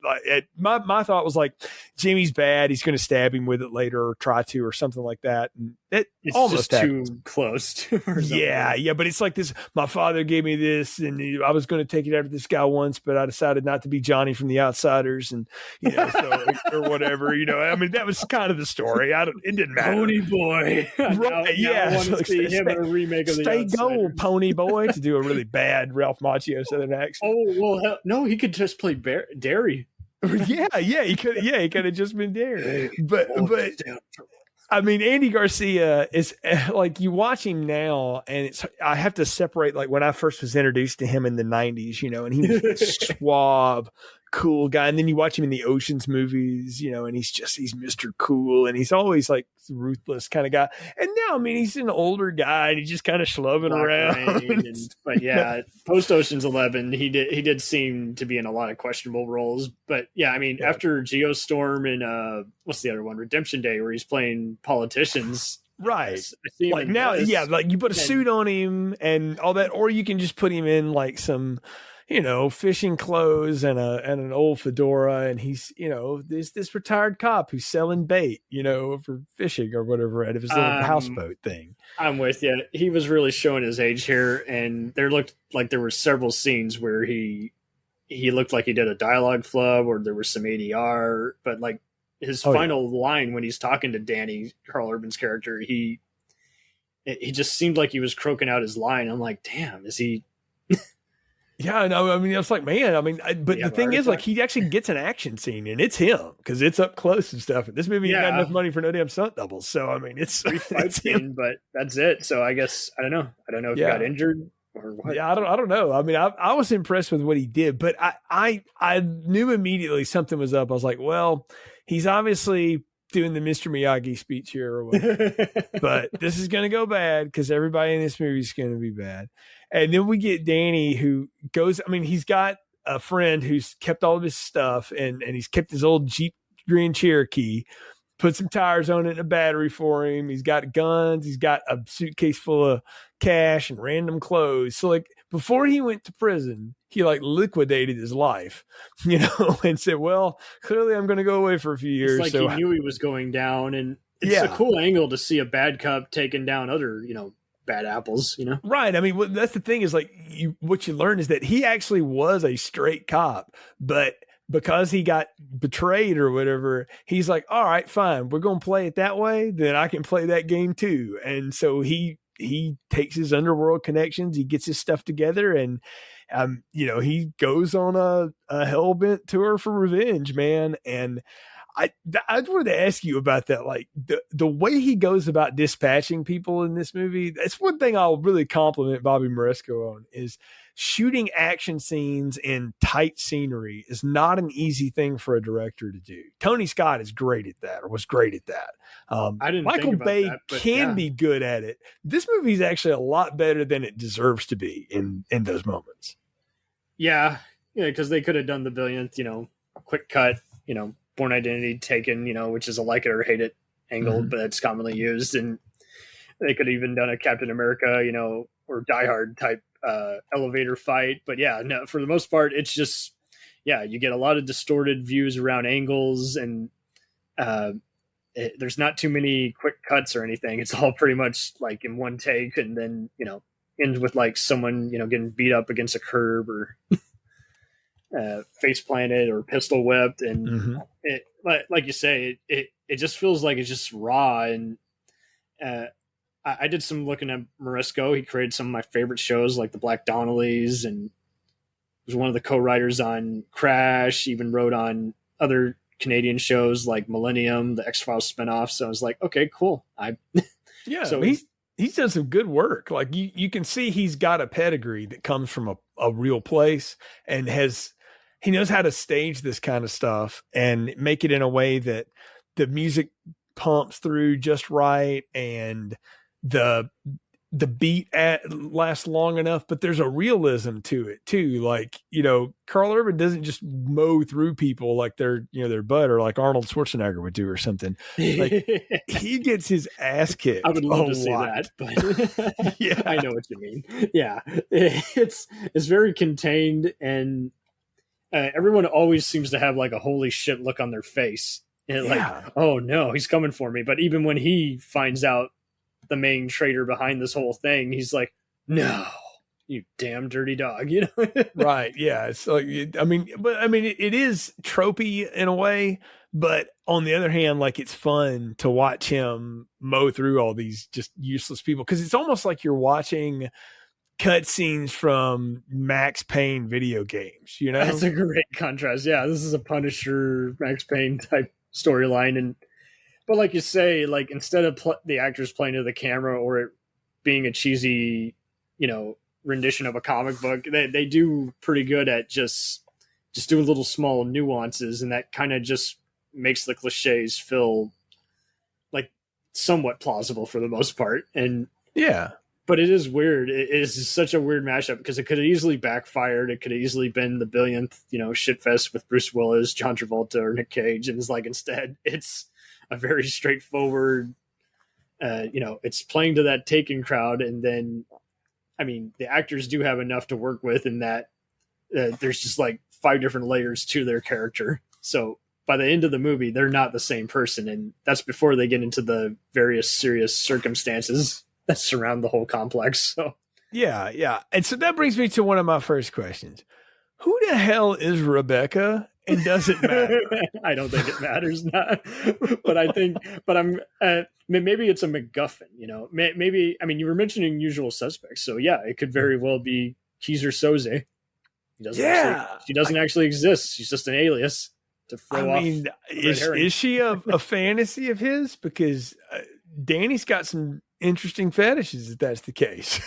Speaker 11: my thought was like, Jimmy's bad. He's going to stab him with it later or try to, or something like that. And it's
Speaker 12: almost just too close to,
Speaker 11: yeah. But it's like this, my father gave me this and I was going to take it after this guy once, but I decided not to be Johnny from The Outsiders and, or whatever, I mean, that was kind of the story. It didn't matter.
Speaker 12: Pony Boy.
Speaker 11: Right, yeah.
Speaker 12: I want to see him in a remake of The Outsiders.
Speaker 11: Stay gold, Pony Boy, to do a really bad Ralph Macchio Southern accent.
Speaker 12: Oh, well, no, he could just play Derry.
Speaker 11: Yeah, he could have just been Derry. But I mean, Andy Garcia is you watch him now, and I have to separate when I first was introduced to him in the 90s, and he was this suave, cool guy, and then you watch him in the Ocean's movies, and he's Mr. Cool, and he's always ruthless kind of guy. And now, I mean, he's an older guy, and he's just kind of schlubbing around.
Speaker 12: But yeah, post Ocean's 11, he did seem to be in a lot of questionable roles. But yeah, I mean, after Geostorm and what's the other one, Redemption Day, where he's playing politicians.
Speaker 11: Right. Now, you put a suit on him and all that, or you can just put him in some fishing clothes and an old fedora, and he's, this retired cop who's selling bait, for fishing or whatever out of his little houseboat thing.
Speaker 12: I'm with you. He was really showing his age here, and there looked like there were several scenes where he looked like he did a dialogue flub, or there was some ADR, but his final line when he's talking to Danny, Karl Urban's character, he just seemed like he was croaking out his line. I'm like, damn, is he?
Speaker 11: Yeah, no, I mean, it's like, man, I mean, but the thing is, he actually gets an action scene, and it's him because it's up close and stuff. And this movie ain't got enough money for no damn stunt doubles, so I mean, it's
Speaker 12: 3 fight scene, but that's it. So I guess I don't know if he got injured or what.
Speaker 11: Yeah, I don't know. I mean, I was impressed with what he did, but I knew immediately something was up. I was like, well, he's obviously doing the Mr. Miyagi speech here or whatever, but this is going to go bad because everybody in this movie is going to be bad. And then we get Danny, who goes, I mean, he's got a friend who's kept all of his stuff and he's kept his old Jeep Grand Cherokee, put some tires on it and a battery for him. He's got guns. He's got a suitcase full of cash and random clothes. So before he went to prison, he liquidated his life, and said, well, clearly I'm going to go away for a few years.
Speaker 12: It's he knew he was going down, and it's a cool angle to see a bad cop taking down other, bad apples,
Speaker 11: Right. I mean, that's the thing is what you learn is that he actually was a straight cop, but because he got betrayed or whatever, he's like, all right, fine, we're going to play it that way. Then I can play that game too. And so he takes his underworld connections, he gets his stuff together, and he goes on a hell-bent tour for revenge, man. And I wanted to ask you about that, like the way he goes about dispatching people in this movie. That's one thing I'll really compliment Bobby Moresco on, is shooting action scenes in tight scenery is not an easy thing for a director to do. Tony Scott is great at that, or was great at that. Michael Bay can be good at it. This movie is actually a lot better than it deserves to be in those moments.
Speaker 12: Yeah, because they could have done the billionth, quick cut, Born Identity taken, which is a like it or hate it angle, but it's commonly used. And they could have even done a Captain America, or Die Hard type elevator fight. But yeah, no, for the most part, it's just, you get a lot of distorted views around angles, and there's not too many quick cuts or anything. It's all pretty much like in one take, and then, ends with like someone, getting beat up against a curb or face planted or pistol whipped. And it, like you say, it just feels like it's just raw. And I did some looking at Moresco. He created some of my favorite shows like the Black Donnellys, and was one of the co-writers on Crash, even wrote on other Canadian shows like Millennium, the X-Files spinoff. So I was like, okay, cool.
Speaker 11: So he's done some good work. Like you can see he's got a pedigree that comes from a real place, and he knows how to stage this kind of stuff and make it in a way that the music pumps through just right, and the beat lasts long enough, but there's a realism to it too. Like, Karl Urban doesn't just mow through people like they're, their butter, like Arnold Schwarzenegger would do or something. Like, he gets his ass kicked.
Speaker 12: I would love to see that, but yeah, I know what you mean. Yeah. It's very contained, and everyone always seems to have like a holy shit look on their face. And like, oh no, he's coming for me. But even when he finds out the main traitor behind this whole thing, he's like, no, you damn dirty dog, Right. Yeah. It's like, it is tropey in a way, but on the other hand, like, it's fun to watch him mow through all these just useless people. 'Cause it's almost like you're watching cutscenes from Max Payne video games, That's a great contrast. Yeah. This is a Punisher, Max Payne type storyline. But like you say, like, instead of the actors playing to the camera or it being a cheesy, rendition of a comic book, they do pretty good at just doing little small nuances, and that kind of just makes the cliches feel like somewhat plausible for the most part. And
Speaker 11: yeah,
Speaker 12: but it is weird. It is such a weird mashup, because it could have easily backfired. It could have easily been the billionth, shitfest with Bruce Willis, John Travolta, or Nick Cage, and it's like, instead it's a very straightforward, it's playing to that Taken crowd. And then, the actors do have enough to work with in that there's just like 5 different layers to their character. So by the end of the movie, they're not the same person. And that's before they get into the various serious circumstances that surround the whole complex. So
Speaker 11: yeah. And so that brings me to one of my first questions. Who the hell is Rebecca? And does it matter?
Speaker 12: I don't think it matters, not. But I'm maybe it's a MacGuffin, maybe, you were mentioning Usual Suspects. So yeah, it could very well be Kaiser Soze. She doesn't actually exist. She's just an alias to throw off.
Speaker 11: Is she a fantasy of his? Because Danny's got some interesting fetishes, if that's the case.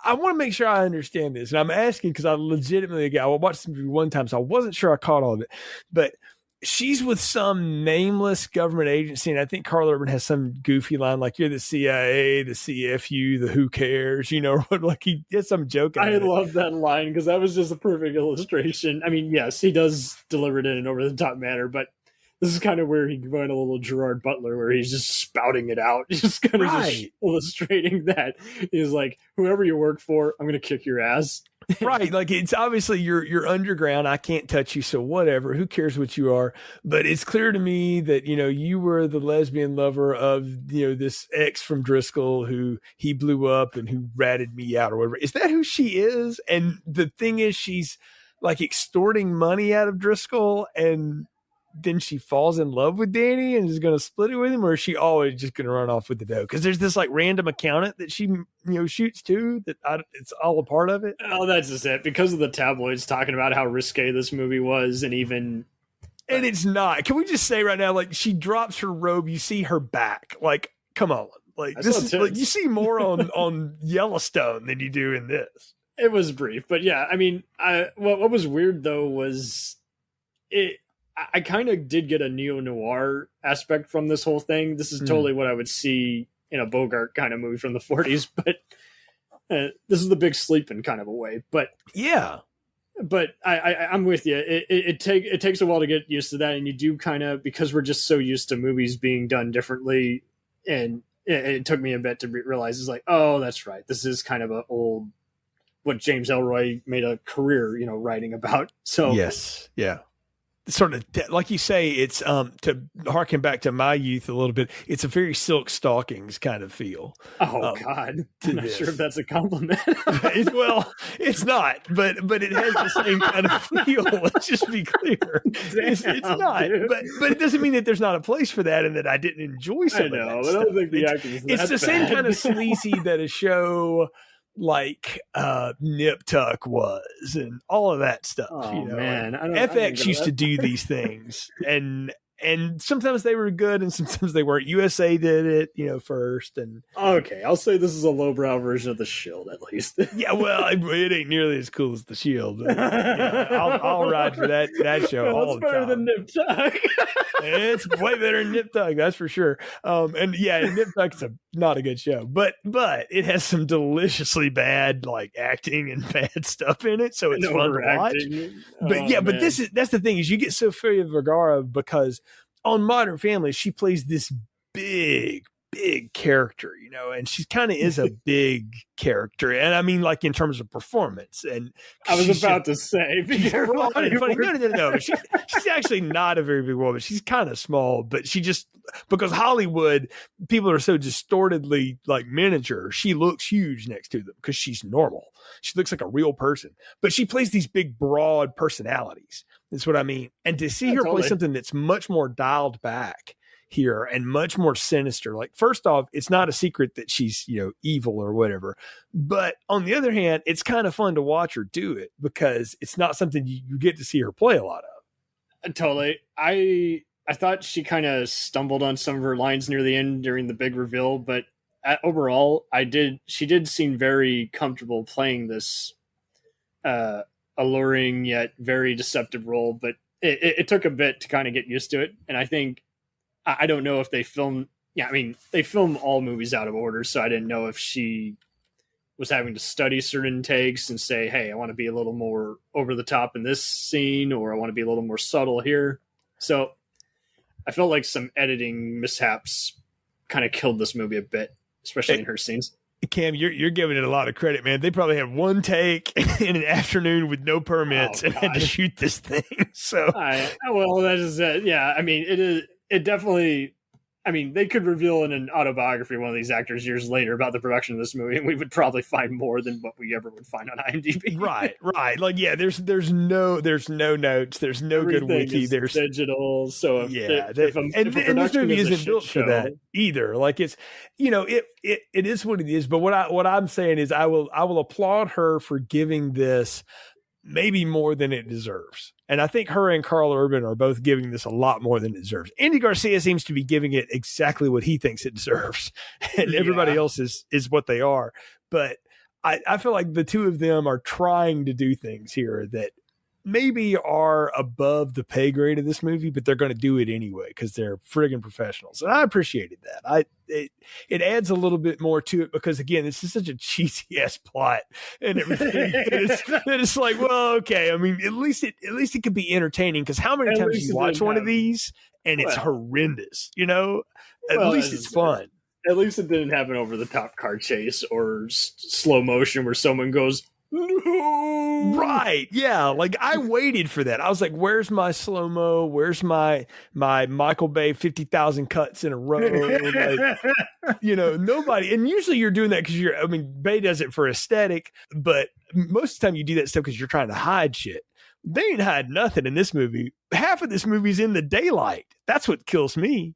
Speaker 11: I want to make sure I understand this, and I'm asking because I legitimately, I watched this movie one time, so I wasn't sure I caught all of it. But she's with some nameless government agency, and I think Karl Urban has some goofy line like, "You're the CIA, the CFU, the who cares," like he did some joke.
Speaker 12: I love that line, because that was just a perfect illustration. Yes, he does deliver it in an over the top manner, but this is kind of where he went a little Gerard Butler, where he's just spouting it out, just kind of just illustrating that. He's like, whoever you work for, I'm going to kick your ass.
Speaker 11: Right. Like it's obviously you're underground. I can't touch you. So whatever, who cares what you are? But it's clear to me that, you were the lesbian lover of, this ex from Driscoll who he blew up and who ratted me out or whatever. Is that who she is? And the thing is, she's like extorting money out of Driscoll, and then she falls in love with Danny and is going to split it with him, or is she always just going to run off with the dough? Because there's this like random accountant that she shoots too, it's all a part of it.
Speaker 12: Oh, that's just it. Because of the tabloids talking about how risque this movie was, and
Speaker 11: it's not. Can we just say right now, like, she drops her robe, you see her back. Like, come on. Like, this is like, you see more on Yellowstone than you do in this.
Speaker 12: It was brief, but yeah, I mean, what was weird though was I kind of did get a neo-noir aspect from this whole thing. This is totally what I would see in a Bogart kind of movie from the 40s, but this is the big sleeping kind of a way. But
Speaker 11: yeah,
Speaker 12: but I'm with you. It takes a while to get used to that, and you do kind of, because we're just so used to movies being done differently, and it took me a bit to realize it's like, oh, that's right. This is kind of a old, what James Ellroy made a career, writing about. So
Speaker 11: yes, yeah. Sort of like you say, it's to harken back to my youth a little bit. It's a very Silk Stockings kind of feel.
Speaker 12: Oh God, I'm not sure if that's a compliment.
Speaker 11: Well, it's not, but it has the same kind of feel. Let's just be clear. It's not, but it doesn't mean that there's not a place for that and that I didn't enjoy some of that
Speaker 12: I
Speaker 11: stuff.
Speaker 12: don't think the acting is
Speaker 11: It's the same kind of sleazy that a show like Nip Tuck was and all of that stuff.
Speaker 12: Oh man,
Speaker 11: FX used to do these things, and sometimes they were good and sometimes they weren't. USA did it, first. And
Speaker 12: okay, I'll say this is a lowbrow version of The Shield, at least.
Speaker 11: Yeah, well, it ain't nearly as cool as The Shield. I'll ride for that show all the time. It's better than
Speaker 12: Nip Tuck.
Speaker 11: It's way better than Nip Tuck, that's for sure. And yeah, Nip Tuck's not a good show, but it has some deliciously bad like acting and bad stuff in it, so it's fun to watch. But that's the thing, is you get Sofia Vergara because on Modern Family she plays this big character, and she kind of is a big character, and I mean, like, in terms of performance. And
Speaker 12: I was about to say,
Speaker 11: funny. No, she's actually not a very big woman. She's kind of small, but she just, because Hollywood people are so distortedly like miniature, she looks huge next to them because she's normal. She looks like a real person, but she plays these big, broad personalities. That's what I mean. And to see her play something that's much more dialed back here and much more sinister. Like, first off, it's not a secret that she's, evil or whatever. But on the other hand, it's kind of fun to watch her do it because it's not something you get to see her play a lot of.
Speaker 12: Totally. I thought she kind of stumbled on some of her lines near the end during the big reveal, but overall, she did seem very comfortable playing this alluring yet very deceptive role, but it took a bit to kind of get used to it. And I think, I don't know if they film all movies out of order, so I didn't know if she was having to study certain takes and say, hey, I want to be a little more over the top in this scene, or I want to be a little more subtle here. So I felt like some editing mishaps kind of killed this movie a bit, especially in her scenes.
Speaker 11: Cam, you're giving it a lot of credit, man. They probably had one take in an afternoon with no permits and had to shoot this thing. So,
Speaker 12: well, that is it. Yeah, I mean, it definitely, they could reveal in an autobiography of one of these actors years later about the production of this movie, and we would probably find more than what we ever would find on IMDb.
Speaker 11: Right. Like, yeah, there's no notes, there's no good wiki, there's
Speaker 12: digital. So if
Speaker 11: this movie isn't built for that either. Like, it's, it is what it is. But what I'm saying is, I will applaud her for giving this maybe more than it deserves. And I think her and Karl Urban are both giving this a lot more than it deserves. Andy Garcia seems to be giving it exactly what he thinks it deserves. And everybody else is what they are. But I feel like the two of them are trying to do things here that maybe are above the pay grade of this movie, but they're going to do it anyway because they're friggin' professionals. And I appreciated that. It adds a little bit more to it because, again, this is such a cheesy ass plot and everything that it's like, well, okay. I mean, at least it could be entertaining, because how many times do you watch one of these and it's horrendous, at least it's fun.
Speaker 12: At least it didn't happen over the top car chase or slow motion where someone goes,
Speaker 11: No. Right. Yeah. Like I waited for that. I was like, where's my slow-mo? Where's my Michael Bay 50,000 cuts in a row? Like, nobody. And usually you're doing that because Bay does it for aesthetic, but most of the time you do that stuff because you're trying to hide shit. They ain't hide nothing in this movie. Half of this movie's in the daylight. That's what kills me.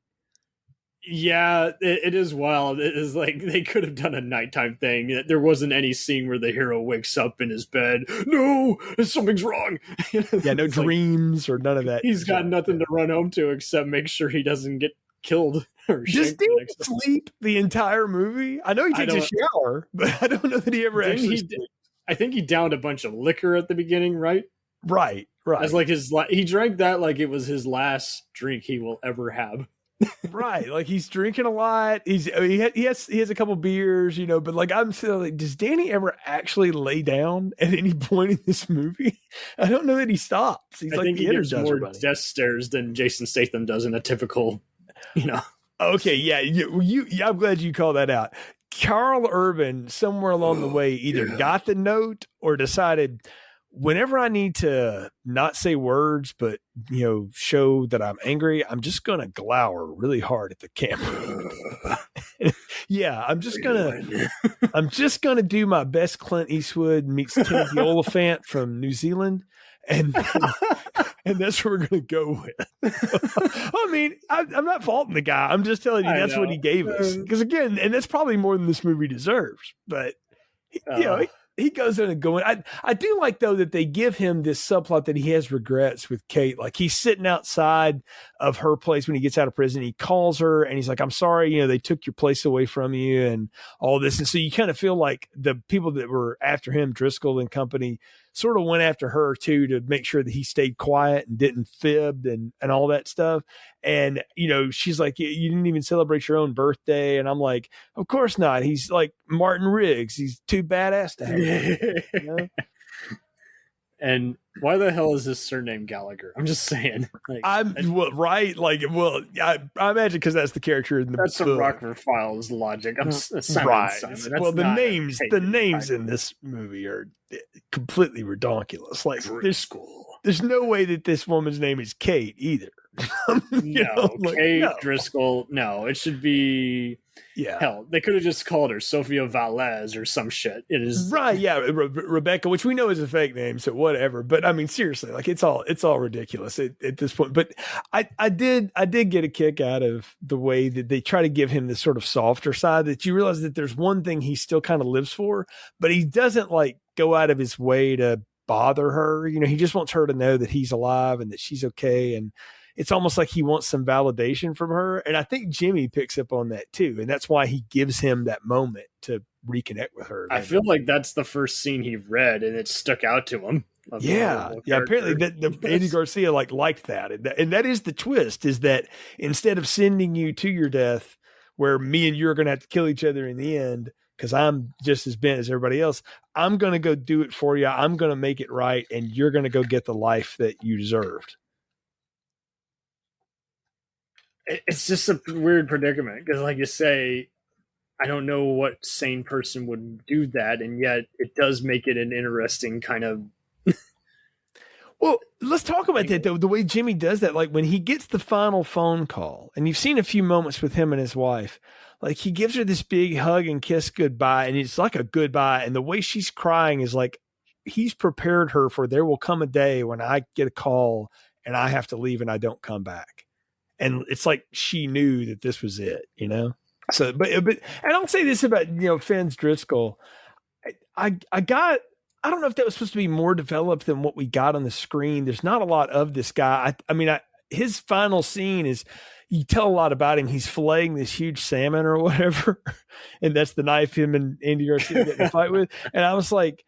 Speaker 12: Yeah, it is wild. It is like they could have done a nighttime thing. There wasn't any scene where the hero wakes up in his bed. No, something's wrong.
Speaker 11: Yeah, no dreams or none of that.
Speaker 12: He's got nothing to run home to except make sure he doesn't get killed.
Speaker 11: Does he sleep the entire movie? I know he takes a shower, but I don't know that he ever actually sleeps.
Speaker 12: I think he downed a bunch of liquor at the beginning, right?
Speaker 11: Right.
Speaker 12: As like he drank that like it was his last drink he will ever have.
Speaker 11: Right, like he's drinking a lot. He has a couple beers, but like I'm still like, does Danny ever actually lay down at any point in this movie? I don't know that he stops. He's
Speaker 12: I
Speaker 11: like
Speaker 12: think
Speaker 11: the
Speaker 12: he gives more
Speaker 11: bunny.
Speaker 12: death stares than Jason Statham does in a typical,
Speaker 11: Okay, yeah, I'm glad you called that out. Karl Urban, somewhere along the way, either got the note or decided, whenever I need to not say words, but, show that I'm angry, I'm just going to glower really hard at the camera. Yeah, I'm just going to do my best Clint Eastwood meets Timothy Oliphant from New Zealand. And that's what we're going to go with. I mean, I'm not faulting the guy. I'm just telling you that's what he gave us. Because again, and that's probably more than this movie deserves. But, he goes in and going. I do like, though, that they give him this subplot that he has regrets with Kate. Like he's sitting outside of her place when he gets out of prison. He calls her and he's like, I'm sorry, they took your place away from you and all this. And so you kind of feel like the people that were after him, Driscoll and company, sort of went after her too, to make sure that he stayed quiet and didn't fib and all that stuff. And, she's like, you didn't even celebrate your own birthday. And I'm like, of course not. He's like Martin Riggs. He's too badass to have.
Speaker 12: And why the hell is his surname Gallagher? I'm just saying. Like,
Speaker 11: I imagine because that's the character in the
Speaker 12: that's
Speaker 11: book.
Speaker 12: Some Rockford Files logic. I'm Simon,
Speaker 11: right.
Speaker 12: Simon.
Speaker 11: Well, the names in this movie are completely redonkulous. Like there's no way that this woman's name is Kate either.
Speaker 12: Kate Driscoll. No, it should be.
Speaker 11: Yeah.
Speaker 12: Hell, they could have just called her Sophia Valles or some shit. It is
Speaker 11: right. Yeah, Rebecca, which we know is a fake name, so whatever. But I mean, seriously, like it's all ridiculous at this point. But I did get a kick out of the way that they try to give him this sort of softer side, that you realize that there's one thing he still kind of lives for, but he doesn't like go out of his way to bother her. He just wants her to know that he's alive and that she's okay. And it's almost like he wants some validation from her. And I think Jimmy picks up on that too. And that's why he gives him that moment to reconnect with her.
Speaker 12: I feel like that's the first scene he read and it stuck out to him.
Speaker 11: Yeah. Apparently the Andy Garcia liked that. And that is the twist, is that instead of sending you to your death where me and you are going to have to kill each other in the end, because I'm just as bent as everybody else, I'm going to go do it for you. I'm going to make it right. And you're going to go get the life that you deserved.
Speaker 12: It's just a weird predicament because, like you say, I don't know what sane person would do that, and yet it does make it an interesting kind of.
Speaker 11: Well, let's talk about that though. The way Jimmy does that, like when he gets the final phone call, and you've seen a few moments with him and his wife, like he gives her this big hug and kiss goodbye, and it's like a goodbye, and the way she's crying is like he's prepared her for there will come a day when I get a call and I have to leave and I don't come back. And it's like she knew that this was it, So, but and I'll say this about Fens Driscoll. I don't know if that was supposed to be more developed than what we got on the screen. There's not a lot of this guy. His final scene is you tell a lot about him. He's filleting this huge salmon or whatever, and that's the knife him and Andy Garcia get in a fight with. And I was like,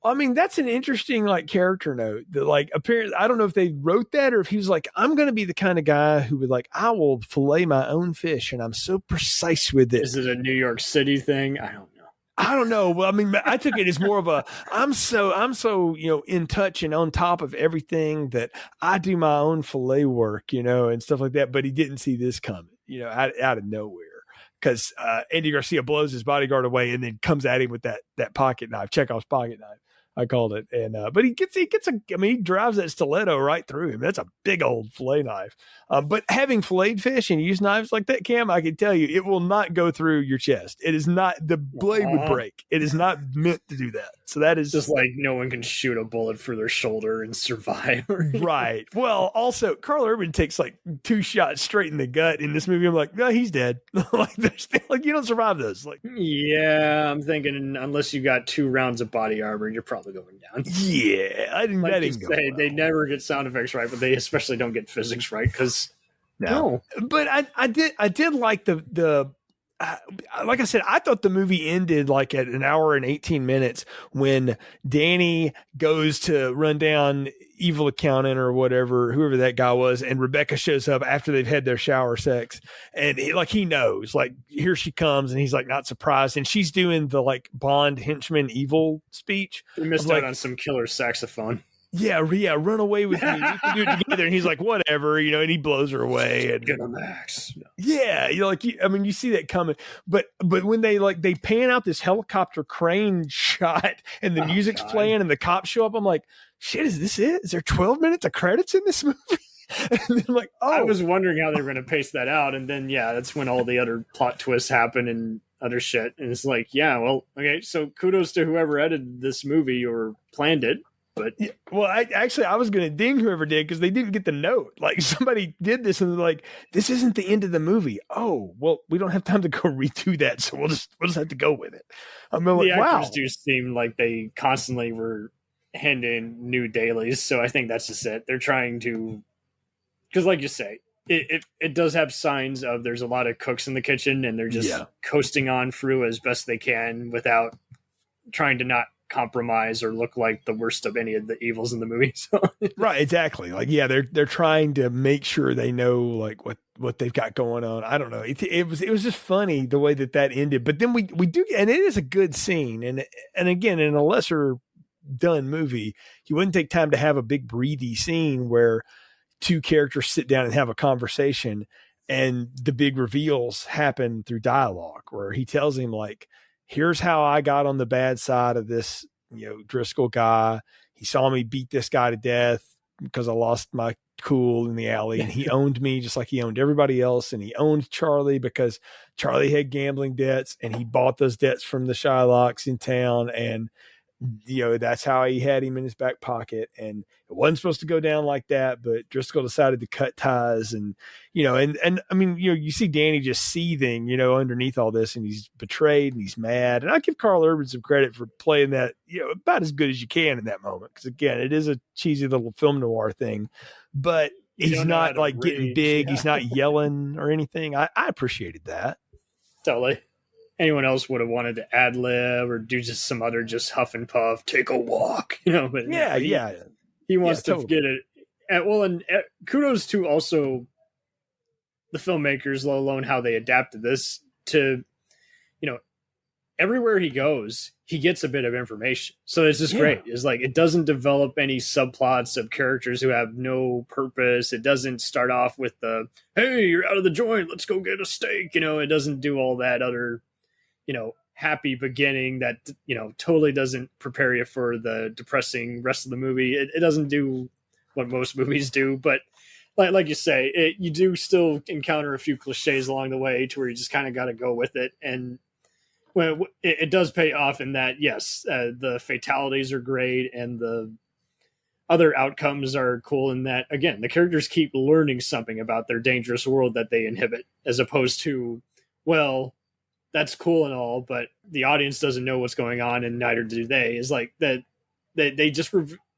Speaker 11: that's an interesting character note that apparently I don't know if they wrote that or if he was like, I'm going to be the kind of guy who would I will fillet my own fish and I'm so precise with it.
Speaker 12: Is it a New York City thing? I don't know.
Speaker 11: Well, I took it as more of a, I'm so, in touch and on top of everything that I do my own fillet work, and stuff like that. But he didn't see this coming, out of nowhere. Because Andy Garcia blows his bodyguard away and then comes at him with that pocket knife, Chekhov's pocket knife. I called it. And but he drives that stiletto right through him. That's a big old fillet knife. But having filleted fish and used knives like that, Cam, I can tell you, it will not go through your chest. It is not, the blade would break. It is not meant to do that. So that is
Speaker 12: just like no one can shoot a bullet through their shoulder and survive.
Speaker 11: Right. Well, also Karl Urban takes like 2 shots straight in the gut in this movie. I'm like, no, he's dead. Like there's like, you don't survive those. Like,
Speaker 12: yeah, I'm thinking unless you got 2 rounds of body armor, you're probably going down.
Speaker 11: Yeah, I didn't.
Speaker 12: Like
Speaker 11: that didn't go well.
Speaker 12: They never get sound effects right, but they especially don't get physics right because no.
Speaker 11: But I did like the like I said, I thought the movie ended like at 1 hour and 18 minutes when Danny goes to run down evil accountant or whatever, whoever that guy was, and Rebecca shows up after they've had their shower sex, and he knows, like, here she comes, and he's like not surprised, and she's doing the like Bond henchman evil speech.
Speaker 12: We missed out on some killer saxophone.
Speaker 11: Yeah, run away with me. We can do it together. And he's like, whatever, and he blows her away. And
Speaker 12: get a max.
Speaker 11: Yeah, you see that coming. But when they pan out this helicopter crane shot and the music's playing and the cops show up, I'm like, shit, is this it? Is there 12 minutes of credits in this movie? And then I'm like, oh.
Speaker 12: I was wondering how they were going to pace that out. And then, that's when all the other plot twists happen and other shit. And it's like, yeah, well, okay, so kudos to whoever edited this movie or planned it. But
Speaker 11: well, I was going to ding whoever did because they didn't get the note. Like somebody did this and they're like, this isn't the end of the movie. Oh, well, we don't have time to go redo that, so we'll just have to go with it. I'm like,
Speaker 12: the
Speaker 11: wow.
Speaker 12: actors do seem like they constantly were handing new dailies, so I think that's just it. They're trying to, because like you say, it does have signs of there's a lot of cooks in the kitchen and they're just coasting on through as best they can without trying to not compromise or look like the worst of any of the evils in the movie. So.
Speaker 11: Right, exactly. Like, yeah, they're trying to make sure they know like what they've got going on. I don't know. It was just funny the way that ended. But then we do, and it is a good scene. And again, in a lesser done movie, you wouldn't take time to have a big breathy scene where 2 characters sit down and have a conversation, and the big reveals happen through dialogue where he tells him like, here's how I got on the bad side of this, Driscoll guy. He saw me beat this guy to death because I lost my cool in the alley, and he owned me just like he owned everybody else. And he owned Charlie because Charlie had gambling debts, and he bought those debts from the Shylocks in town. And, that's how he had him in his back pocket. And it wasn't supposed to go down like that, but Driscoll decided to cut ties. And, and I mean, you see Danny just seething, underneath all this, and he's betrayed and he's mad. And I give Karl Urban some credit for playing that, about as good as you can in that moment. Cause again, it is a cheesy little film noir thing, but he's not like getting big. Yeah. He's not yelling or anything. I appreciated that.
Speaker 12: Totally. Anyone else would have wanted to ad lib or do just some other just huff and puff, take a walk, but he wants to get it. And kudos to also the filmmakers, let alone how they adapted this to, everywhere he goes, he gets a bit of information. So it's just great. It's like, it doesn't develop any subplots of characters who have no purpose. It doesn't start off with the, hey, you're out of the joint, let's go get a steak. It doesn't do all that other, happy beginning that, totally doesn't prepare you for the depressing rest of the movie. It doesn't do what most movies do, but like you say, you do still encounter a few cliches along the way to where you just kind of got to go with it. And well, it does pay off in that, yes, the fatalities are great and the other outcomes are cool in that, again, the characters keep learning something about their dangerous world that they inhabit, as opposed to, well, that's cool and all, but the audience doesn't know what's going on and neither do they. Is like that they just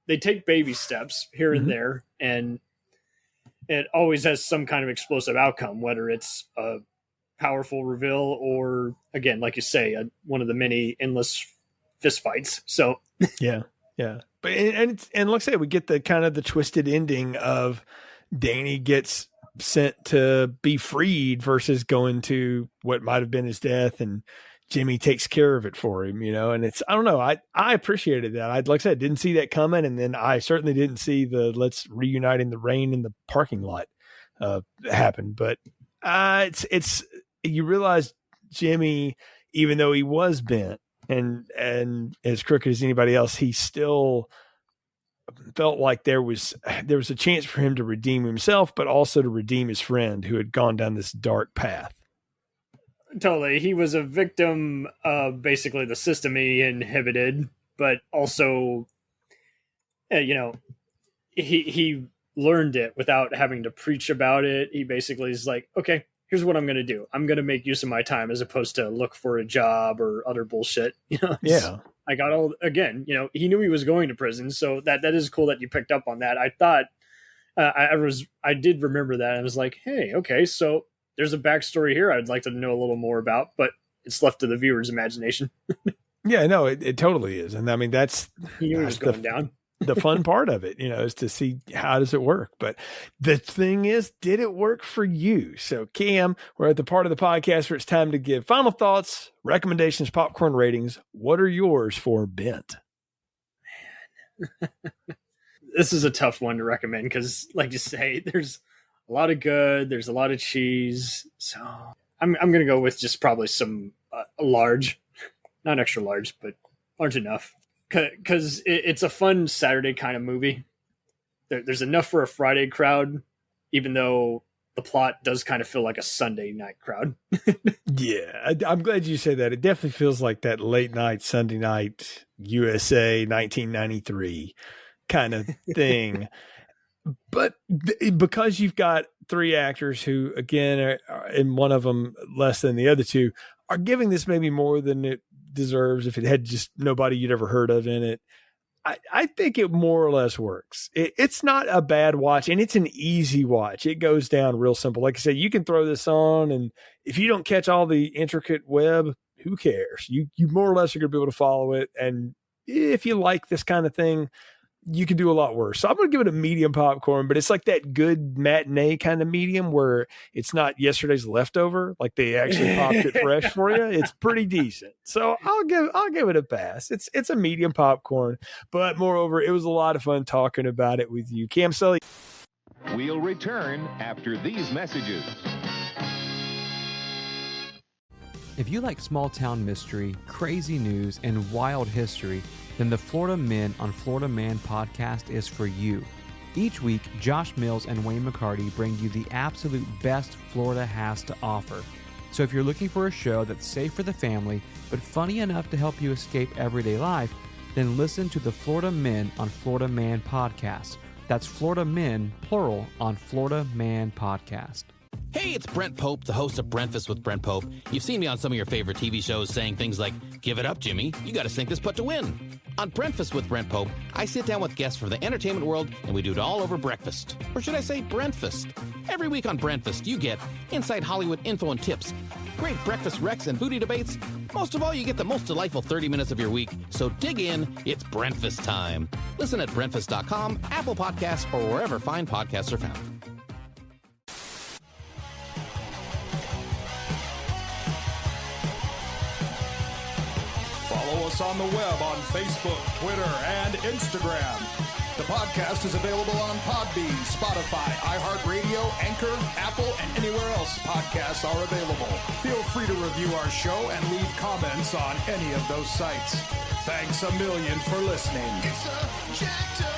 Speaker 12: they take baby steps here and there, and it always has some kind of explosive outcome, whether it's a powerful reveal or, again, like you say, one of the many endless fist fights. So
Speaker 11: yeah. But and like I say, we get the kind of the twisted ending of Danny gets sent to be freed versus going to what might have been his death, and Jimmy takes care of it for him, and it's, I don't know. I appreciated that. Like I said, didn't see that coming. And then I certainly didn't see the let's reunite in the rain in the parking lot happen. But it's, you realize Jimmy, even though he was bent, and as crooked as anybody else, he still felt like there was a chance for him to redeem himself, but also to redeem his friend who had gone down this dark path.
Speaker 12: Totally. He was a victim of basically the system he inhibited, but also, he learned it without having to preach about it. He basically is like, okay, here's what I'm going to do. I'm going to make use of my time as opposed to look for a job or other bullshit.
Speaker 11: Yeah.
Speaker 12: I got he knew he was going to prison. So that is cool that you picked up on that. I thought I did remember that. I was like, hey, okay, so there's a backstory here I'd like to know a little more about, but it's left to the viewer's imagination.
Speaker 11: Yeah, no, it totally is. And I mean,
Speaker 12: he knew it was going down.
Speaker 11: The fun part of it, is to see how does it work. But the thing is, did it work for you? So Cam, we're at the part of the podcast where it's time to give final thoughts, recommendations, popcorn ratings. What are yours for Bent?
Speaker 12: Man. This is a tough one to recommend because, like you say, there's a lot of good, there's a lot of cheese. So I'm going to go with just probably some large, not extra large, but large enough. Because it's a fun Saturday kind of movie. There's enough for a Friday crowd, even though the plot does kind of feel like a Sunday night crowd.
Speaker 11: Yeah, I'm glad you say that. It definitely feels like that late night, Sunday night, USA 1993 kind of thing. But because you've got three actors who, again, and one of them less than the other two, are giving this maybe more than it deserves if it had just nobody you'd ever heard of in it. I think it more or less works. It's not a bad watch, and it's an easy watch. It goes down real simple. Like I said, you can throw this on, and if you don't catch all the intricate web, who cares? You more or less are going to be able to follow it, and if you like this kind of thing, you can do a lot worse. So I'm going to give it a medium popcorn, but it's like that good matinee kind of medium where it's not yesterday's leftover. Like they actually popped it fresh for you. It's pretty decent. So I'll give it a pass. It's a medium popcorn, but moreover, it was a lot of fun talking about it with you. Cam Sully.
Speaker 13: We'll return after these messages.
Speaker 14: If you like small town mystery, crazy news, and wild history, then the Florida Men on Florida Man podcast is for you. Each week, Josh Mills and Wayne McCarty bring you the absolute best Florida has to offer. So if you're looking for a show that's safe for the family, but funny enough to help you escape everyday life, then listen to the Florida Men on Florida Man podcast. That's Florida Men, plural, on Florida Man podcast.
Speaker 15: Hey, it's Brent Pope, the host of Breakfast with Brent Pope. You've seen me on some of your favorite TV shows saying things like, give it up, Jimmy, you gotta sink this putt to win. On Breakfast with Brent Pope, I sit down with guests from the entertainment world and we do it all over breakfast. Or should I say Brentfast? Every week on Brentfast, you get inside Hollywood info and tips, great breakfast recs and booty debates. Most of all, you get the most delightful 30 minutes of your week. So dig in, it's Brentfast time. Listen at Brentfast.com, Apple Podcasts, or wherever fine podcasts are found.
Speaker 16: Follow us on the web on Facebook, Twitter, and Instagram. The podcast is available on Podbean, Spotify, iHeartRadio, Anchor, Apple, and anywhere else podcasts are available. Feel free to review our show and leave comments on any of those sites. Thanks a million for listening. It's a jacked up